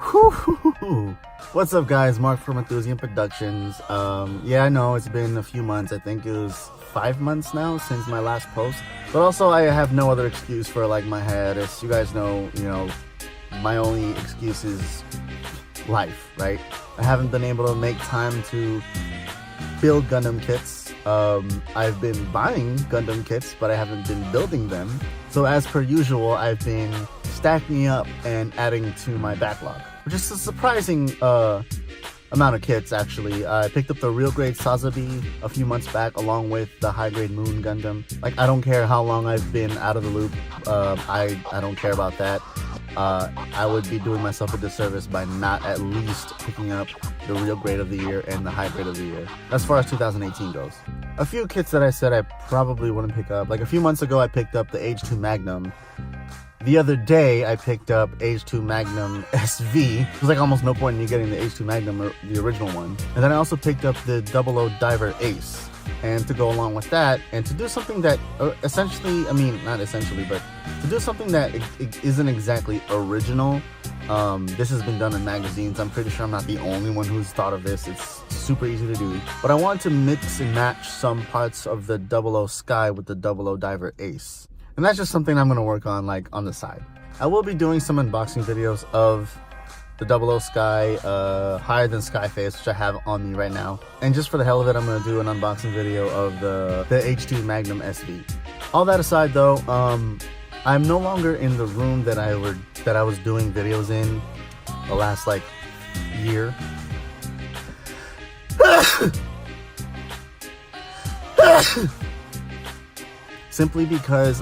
Whew. What's up, guys? Mark from Enthusiast Productions. Yeah, I know it's been a few months. I think it was 5 months now since my last post. But also, I have no other excuse for like my hiatus. You guys know, my only excuse is life, right? I haven't been able to make time to build Gundam kits. I've been buying Gundam kits, but I haven't been building them. So as per usual, I've been stacking up and adding to my backlog, which is a surprising amount of kits, actually. I picked up the real grade Sazabi a few months back, along with the high grade Moon Gundam. Like, I don't care how long I've been out of the loop. I don't care about that. I would be doing myself a disservice by not at least picking up the real grade of the year and the high grade of the year, as far as 2018 goes. A few kits that I said I probably wouldn't pick up. Like, a few months ago, I picked up the Age 2 Magnum. The other day, I picked up Age 2 Magnum SV. There's like almost no point in you getting the Age 2 Magnum, or the original one. And then I also picked up the 00 Diver Ace. And to go along with that, and to do something that essentially, I mean, not essentially, but to do something that it isn't exactly original. This has been done in magazines. I'm pretty sure I'm not the only one who's thought of this. It's super easy to do. But I want to mix and match some parts of the 00 Sky with the 00 Diver Ace. And that's just something I'm going to work on, like, on the side. I will be doing some unboxing videos of the 00 Sky, Higher Than Sky Face, which I have on me right now. And just for the hell of it, I'm going to do an unboxing video of the H2 Magnum SV. All that aside, though, I'm no longer in the room that I was doing videos in the last, like, year. Simply because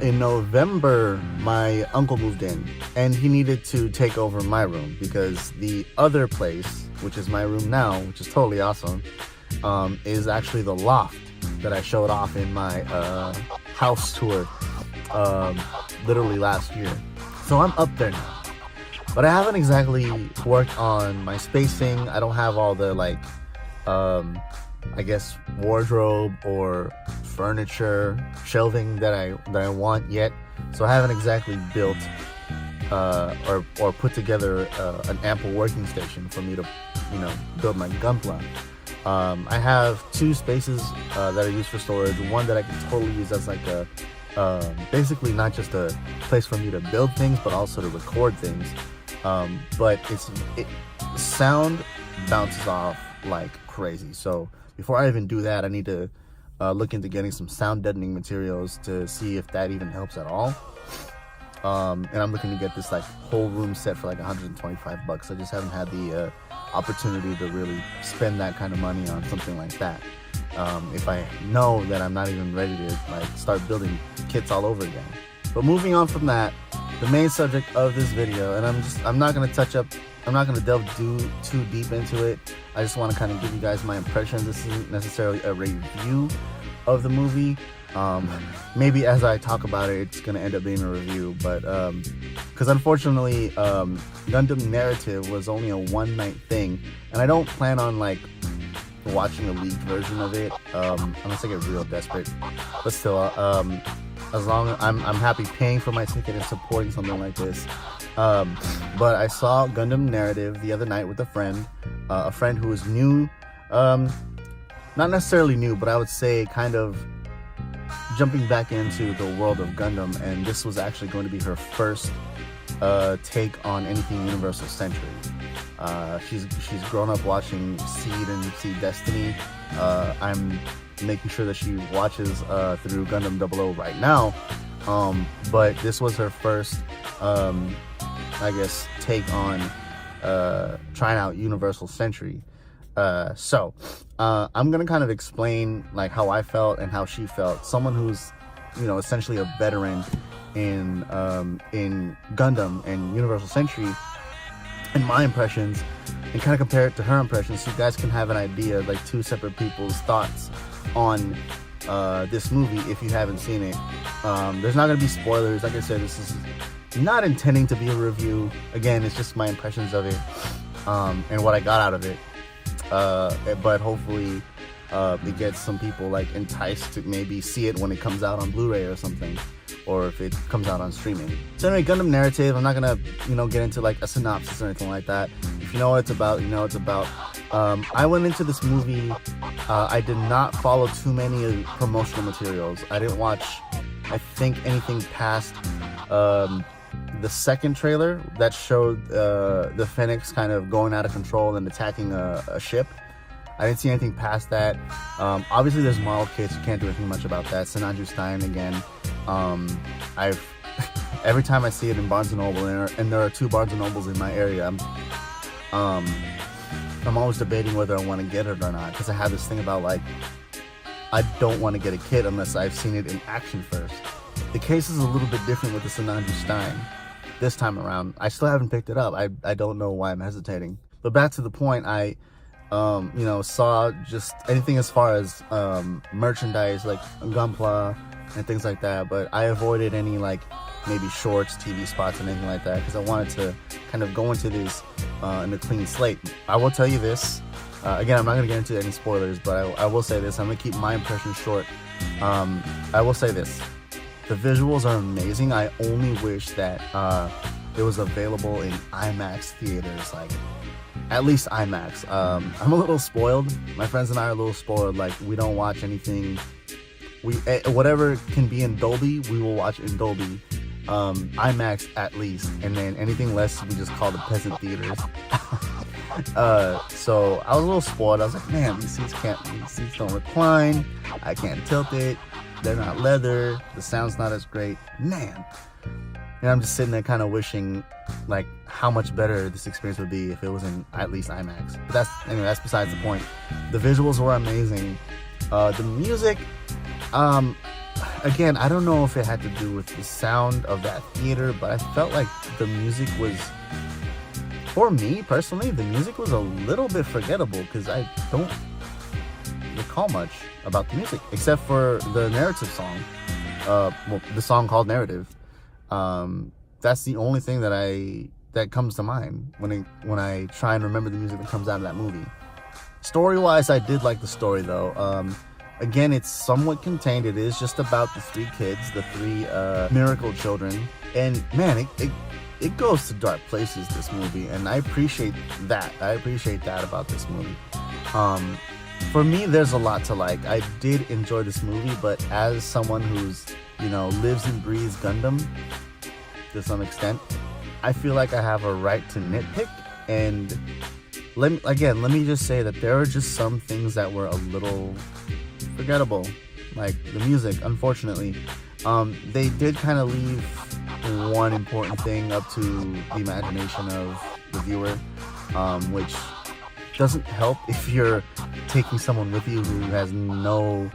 in November, my uncle moved in and he needed to take over my room because the other place, which is my room now, which is totally awesome, is actually the loft that I showed off in my house tour literally last year. So I'm up there now. But I haven't exactly worked on my spacing. I don't have all the, like, I guess, wardrobe or furniture, shelving that I want yet. So I haven't exactly built or put together an ample working station for me to, build my Gunpla. I have two spaces that are used for storage. One that I can totally use as like a basically not just a place for me to build things, but also to record things. But sound bounces off like crazy. So before I even do that, I need to look into getting some sound deadening materials to see if that even helps at all. And I'm looking to get this like whole room set for like 125 bucks. I just haven't had the opportunity to really spend that kind of money on something like that. If I know that I'm not even ready to like start building kits all over again. But moving on from that, the main subject of this video, and I'm not going to delve too deep into it. I just want to kind of give you guys my impressions. This isn't necessarily a review of the movie. Maybe as I talk about it, it's going to end up being a review, but because unfortunately Gundam Narrative was only a one-night thing, and I don't plan on like watching a leaked version of it unless I get real desperate. But still, as long as I'm happy paying for my ticket and supporting something like this. But I saw Gundam Narrative the other night with a friend who is new, not necessarily new, but I would say kind of jumping back into the world of Gundam, and this was actually going to be her first take on anything Universal Century. She's grown up watching Seed and Seed Destiny. I'm making sure that she watches through Gundam 00 right now, but this was her first I guess take on trying out Universal Century. So I'm gonna kind of explain like how I felt and how she felt. Someone who's essentially a veteran in Gundam and Universal Century, and my impressions, and kind of compare it to her impressions, so you guys can have an idea, like two separate people's thoughts on this movie if you haven't seen it. There's not gonna be spoilers. Like I said, this is not intending to be a review. Again, it's just my impressions of it and what I got out of it. But hopefully it gets some people like enticed to maybe see it when it comes out on Blu-ray or something, or if it comes out on streaming. So anyway, Gundam narrative, I'm not gonna, get into like a synopsis or anything like that. If you know what it's about, you know what it's about. I went into this movie, I did not follow too many promotional materials. I didn't watch, I think, anything past the second trailer that showed the Phoenix kind of going out of control and attacking a ship. I didn't see anything past that. Obviously, there's model kits. You can't do anything much about that. Sanaju Stein again. I've every time I see it in Barnes & Noble, and there are 2 Barnes & Nobles in my area, I'm always debating whether I want to get it or not, because I have this thing about, like, I don't want to get a kit unless I've seen it in action first. The case is a little bit different with the Sanaju Stein this time around. I still haven't picked it up. I don't know why I'm hesitating. But back to the point, I saw just anything as far as merchandise like Gunpla and things like that, but I avoided any like maybe shorts, TV spots, and anything like that, because I wanted to kind of go into this in a clean slate. I will tell you this, again, I'm not going to get into any spoilers, but I will say this, I'm going to keep my impression short. I will say this, the visuals are amazing. I only wish that it was available in IMAX theaters, like at least IMAX. I'm a little spoiled. My friends and I are a little spoiled. Like, we don't watch anything. Whatever can be in Dolby, we will watch in Dolby. IMAX at least, and then anything less we just call the peasant theaters. So I was a little spoiled. I was like, man, these seats don't recline. I can't tilt it. They're not leather. The sound's not as great. Man. And I'm just sitting there kind of wishing, like, how much better this experience would be if it was in at least IMAX. But that's besides the point. The visuals were amazing. The music, again, I don't know if it had to do with the sound of that theater, but I felt like the music was, for me personally, the music was a little bit forgettable, because I don't recall much about the music except for the narrative song, the song called Narrative. That's the only thing that comes to mind when I try and remember the music that comes out of that movie. Story-wise, I did like the story though. Again, it's somewhat contained. It is just about the 3 kids, the 3 miracle children, and man, it goes to dark places, this movie, and I appreciate that. I appreciate that about this movie. For me, there's a lot to like. I did enjoy this movie, but as someone who's, lives and breathes Gundam to some extent, I feel like I have a right to nitpick. And let me just say that there are just some things that were a little forgettable, like the music. Unfortunately, they did kind of leave one important thing up to the imagination of the viewer, which doesn't help if you're taking someone with you who has no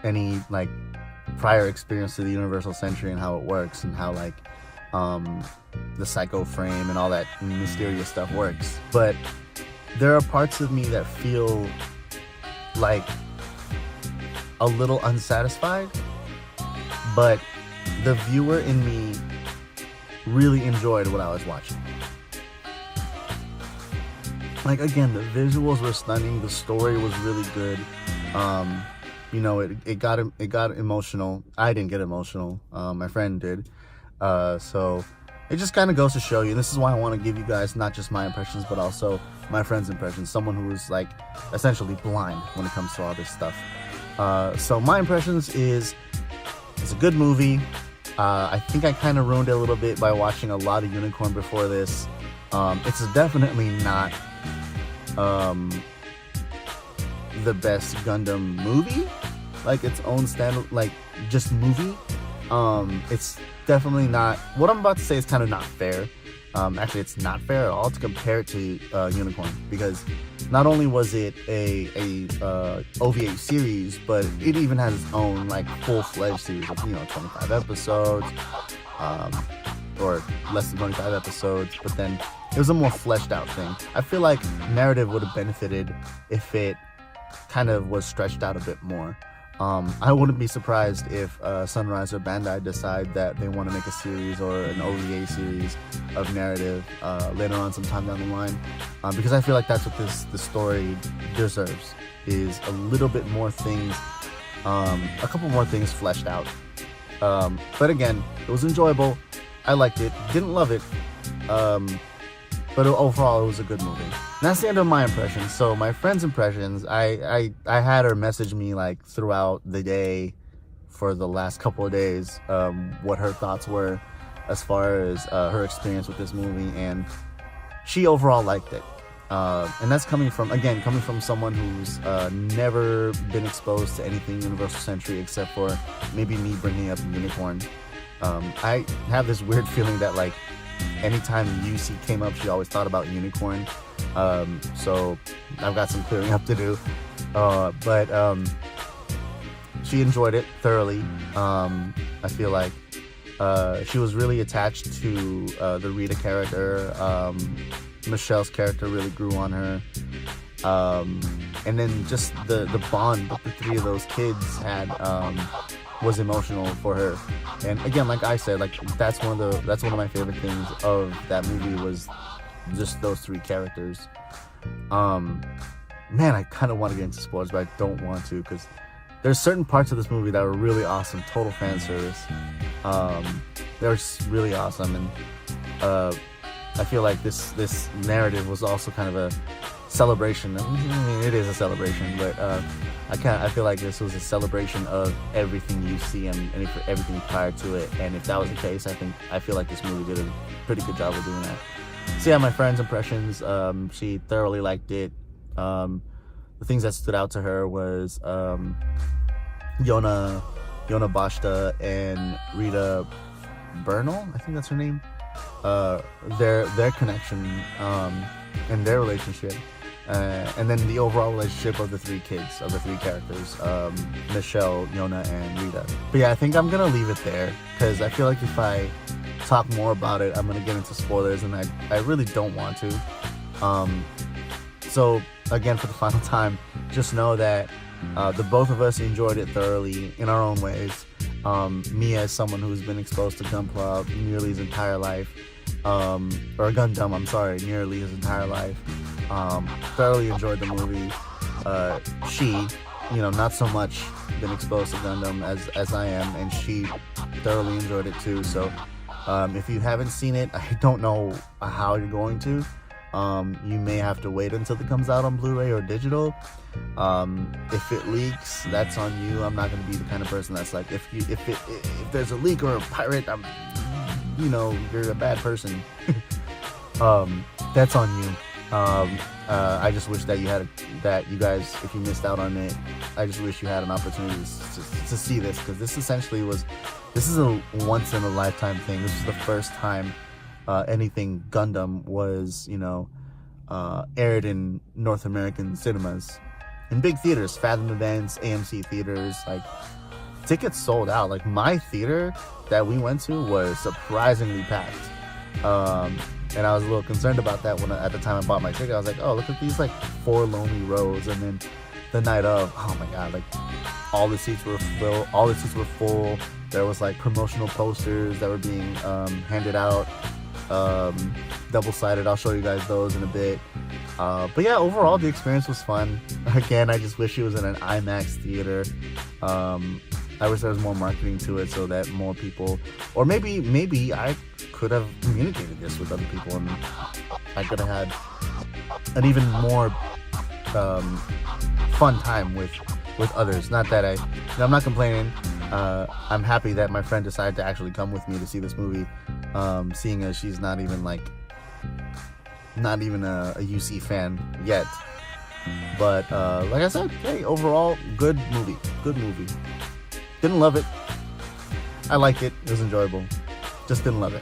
any like prior experience to the Universal Century and how it works, and how like the psycho frame and all that mysterious stuff works. But there are parts of me that feel like a little unsatisfied, but the viewer in me really enjoyed what I was watching. Like, again, the visuals were stunning. The story was really good. It got emotional. I didn't get emotional. My friend did. So it just kind of goes to show you, and this is why I want to give you guys not just my impressions, but also my friend's impressions. Someone who is like essentially blind when it comes to all this stuff. So my impressions is, it's a good movie. I think I kind of ruined it a little bit by watching a lot of Unicorn before this. It's definitely not the best Gundam movie, like its own standard, like just movie. It's definitely not, what I'm about to say is kind of not fair. Actually, it's not fair at all to compare it to Unicorn, because not only was it a OVA series, but it even has its own like full-fledged series of 25 episodes, or less than 25 episodes, but then it was a more fleshed out thing. I feel like narrative would have benefited if it kind of was stretched out a bit more. I wouldn't be surprised if Sunrise or Bandai decide that they want to make a series or an OVA series of narrative later on sometime down the line, because I feel like that's what the story deserves. is a little bit more things, a couple more things fleshed out. But again, it was enjoyable. I liked it. Didn't love it. But overall, it was a good movie. And that's the end of my impressions. So my friend's impressions, I had her message me like throughout the day for the last couple of days, what her thoughts were as far as her experience with this movie, and she overall liked it. And that's coming from someone who's never been exposed to anything Universal Century except for maybe me bringing up Unicorn. I have this weird feeling that like anytime UC came up, she always thought about Unicorn. So I've got some clearing up to do. But she enjoyed it thoroughly. I feel like she was really attached to the Rita character. Michelle's character really grew on her. And then just the bond that the three of those kids had was emotional for her. And again, like I said, like that's one of my favorite things of that movie was just those three characters. Man, I kind of want to get into spoilers, but I don't want to because there's certain parts of this movie that were really awesome, total fan service. They were just really awesome, and I feel like this narrative was also kind of a celebration. I mean, it is a celebration, but I feel like this was a celebration of everything you see and everything prior to it. And if that was the case, I feel like this movie did a pretty good job of doing that. So yeah, my friend's impressions, she thoroughly liked it. The things that stood out to her was Yona Bashta and Rita Bernal, I think that's her name. Their connection and their relationship, and then the overall relationship of the three characters, Michelle, Yona, and Rita. But yeah, I think I'm gonna leave it there because I feel like if I talk more about it, I'm gonna get into spoilers, and I really don't want to. So again, for the final time, just know that the both of us enjoyed it thoroughly in our own ways. Me as someone who's been exposed to Gunpla nearly his entire life, or Gundam, I'm sorry, nearly his entire life, thoroughly enjoyed the movie. She, not so much been exposed to Gundam as I am, and she thoroughly enjoyed it too. So if you haven't seen it, I don't know how you're going to. You may have to wait until it comes out on Blu-ray or digital. If it leaks, that's on you. I'm not going to be the kind of person that's like, if there's a leak or a pirate, you're a bad person. That's on you. I just wish that you guys, if you missed out on it, I just wish you had an opportunity to see this, because this is a once in a lifetime thing. This is the first time anything Gundam was, aired in North American cinemas, in big theaters, Fathom Events, AMC theaters. Like, tickets sold out. Like, my theater that we went to was surprisingly packed, and I was a little concerned about that when at the time I bought my ticket. I was like, oh, look at these like 4 lonely rows. And then the night of, oh my god, like all the seats were full. There was like promotional posters that were being handed out, double-sided. I'll show you guys those in a bit. But yeah, overall the experience was fun. Again, I just wish it was in an IMAX theater. I wish there was more marketing to it so that more people, or maybe I could have communicated this with other people, and I could have had an even more fun time with others. Not that I'm not complaining. I'm happy that my friend decided to actually come with me to see this movie, seeing as she's not even a UC fan yet. But like I said, hey, overall, good movie. Didn't love it. I liked it. It was enjoyable. Just didn't love it.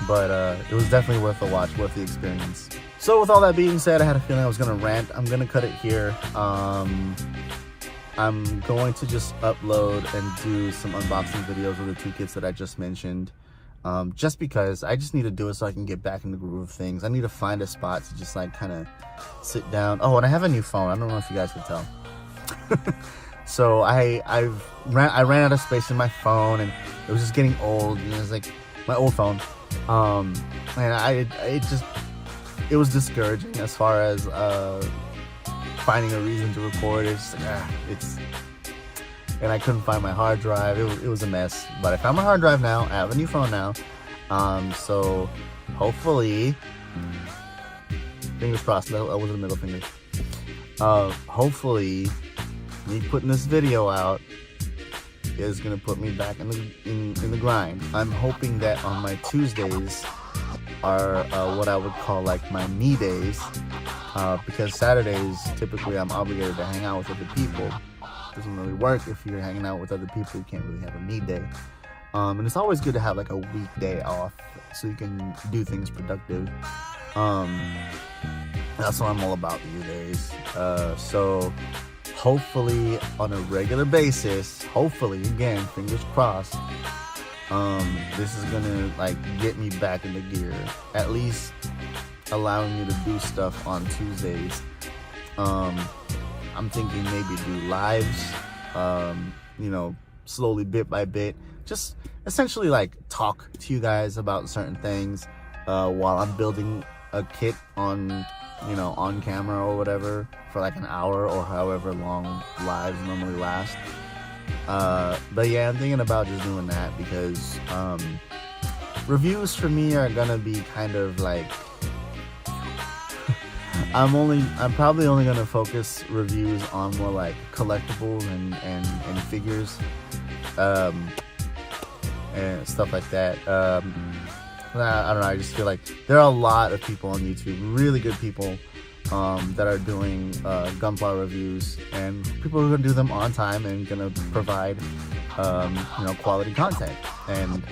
But it was definitely worth the watch, worth the experience. So with all that being said, I had a feeling I was going to rant. I'm going to cut it here. I'm going to just upload and do some unboxing videos of the 2 kits that I just mentioned. Just because I just need to do it so I can get back in the groove of things. I need to find a spot to just like kind of sit down. Oh, and I have a new phone. I don't know if you guys can tell. So I ran out of space in my phone, and it was just getting old. And it was like my old phone. And it was discouraging as far as finding a reason to record. And I couldn't find my hard drive. It was a mess. But I found my hard drive now. I have a new phone now. So hopefully, fingers crossed. That was the middle finger. Hopefully, me putting this video out is gonna put me back in the grind. I'm hoping that on my Tuesdays are what I would call like my me days, because Saturdays typically I'm obligated to hang out with other people. Doesn't really work if you're hanging out with other people. You can't really have a me day, and it's always good to have like a weekday off so you can do things productive. That's what I'm all about these days. So hopefully on a regular basis, hopefully, again, fingers crossed, this is gonna like get me back into gear, at least allowing me to do stuff on Tuesdays. I'm thinking maybe do lives, slowly, bit by bit, just essentially like talk to you guys about certain things while I'm building a kit on camera or whatever for like an hour or however long lives normally last. But yeah, I'm thinking about just doing that because reviews for me are gonna be kind of like I'm probably only gonna focus reviews on more like collectibles and figures and stuff like that. I don't know, I just feel like there are a lot of people on YouTube, really good people, that are doing Gunpla reviews, and people are gonna do them on time and gonna provide quality content. And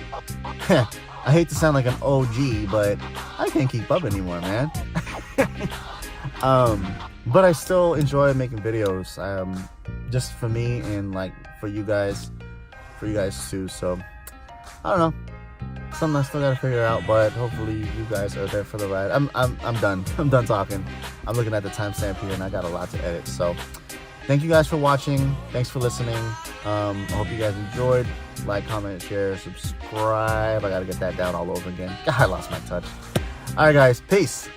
I hate to sound like an OG, but I can't keep up anymore, man. But I still enjoy making videos, just for me and like for you guys too. So I don't know, something I still gotta figure out, but hopefully you guys are there for the ride. I'm done. I'm done talking. I'm looking at the timestamp here and I got a lot to edit. So thank you guys for watching. Thanks for listening. I hope you guys enjoyed. Like, comment, share, subscribe. I gotta get that down all over again. God, I lost my touch. All right, guys. Peace.